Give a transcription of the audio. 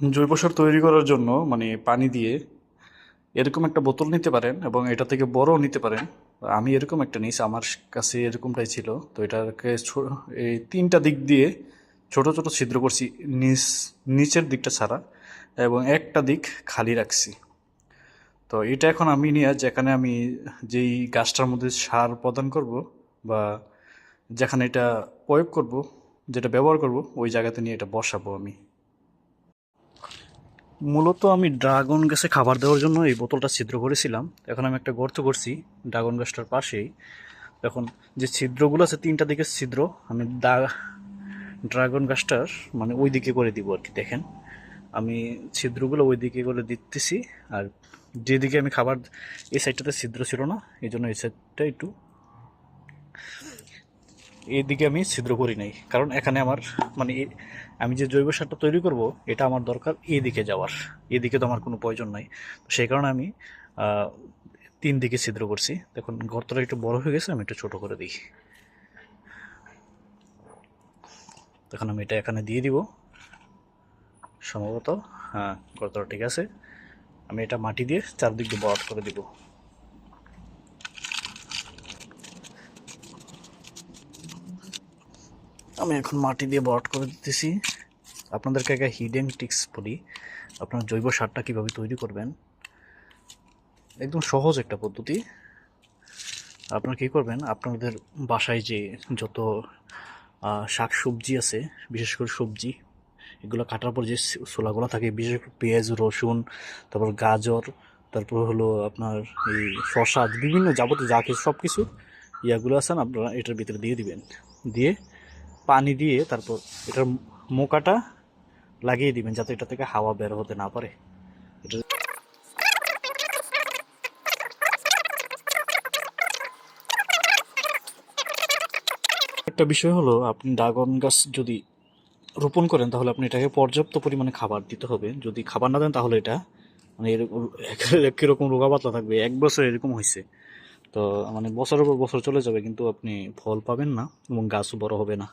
জৈব সার তৈরি করার জন্য মানে পানি দিয়ে এরকম একটা বোতল নিতে পারেন এবং এটা থেকে বড়ও নিতে পারেন। আমি এরকম একটা নিয়েছি, আমার কাছে এরকমটাই ছিল। তো এটাকে এই তিনটা দিক দিয়ে ছোট ছোট ছিদ্র করছি, নিচের দিকটা ছাড়া, এবং একটা দিক খালি রাখছি। তো এটা এখন আমি নিয়ে যেখানে আমি যেই গাছটার মধ্যে সার প্রদান করব বা যেখানে এটা প্রয়োগ করব, যেটা ব্যবহার করব, ওই জায়গাতে নিয়ে এটা বসাবো আমি। মূলত আমি ড্রাগন গাছে খাবার দেওয়ার জন্য এই বোতলটা ছিদ্র করেছিলাম। এখন আমি একটা গর্ত করছি ড্রাগন গাছটার পাশেই। এখন যে ছিদ্রগুলো আছে, তিনটা দিকে ছিদ্র, আমি ড্রাগন গাছটার মানে ওই দিকে করে দিব আর কি। দেখেন, আমি ছিদ্রগুলো ওই দিকে করে দিতেছি। আর যেদিকে আমি খাবার, এই সাইডটাতে ছিদ্র ছিল না, এই জন্য এই সাইডটা একটু এইদিকে আমি ছিদ্র করি নাই, কারণ এখানে আমার মানে আমি যে জৈব সারটা তৈরি করব, এটা আমার দরকার এদিকে যাওয়ার। এদিকে তো আমার কোনো প্রয়োজন নাই। তো সেই কারণে আমি আহ, তিন দিকে ছিদ্র করছি। দেখুন গর্তটা একটু বড় হয়ে গেছে, আমি একটু ছোট করে দিই। তখন আমি এটা এখানে দিয়ে দিব সম্ভবত। হ্যাঁ, গর্তটা ঠিক আছে। আমি এটা মাটি দিয়ে চারদিক দিয়ে বরাট করে দিব। আমি এখন মাটি দিয়ে বরাট করে দিতেছি। আপনাদেরকে একটা হিডেন টিক্স বলি, আপনার জৈব সারটা কীভাবে তৈরি করবেন। একদম সহজ একটা পদ্ধতি। আপনারা কী করবেন, আপনাদের বাসায় যে যত শাক সবজি আছে, বিশেষ করে সবজি, এগুলো কাটার পর যে ছোলাগুলো থাকে, বিশেষ করে পেঁয়াজ, রসুন, তারপর গাজর, তারপর হলো আপনার এই শশা, বিভিন্ন যাবতীয় যা কিছু সব কিছু ইয়াগুলো আছেন, আপনারা এটার ভিতরে দিয়ে দিবেন। দিয়ে পানি দিয়ে তারপর এটার মোকাটা লাগিয়ে দিবেন, যাতে এটা থেকে হাওয়া বের হতে না পারে। এটা একটা বিষয় হলো, আপনি ড্রাগন গাছ যদি রোপণ করেন, তাহলে আপনি এটাকে পর্যাপ্ত পরিমাণে খাবার দিতে হবে। যদি খাবার না দেন, তাহলে এটা মানে এরকম কীরকম রোগা পাতলা থাকবে। এক বছর এরকম হয়েছে। তো মানে বছরের পর বছর চলে যাবে, কিন্তু আপনি ফল পাবেন না এবং গাছও বড় হবে না।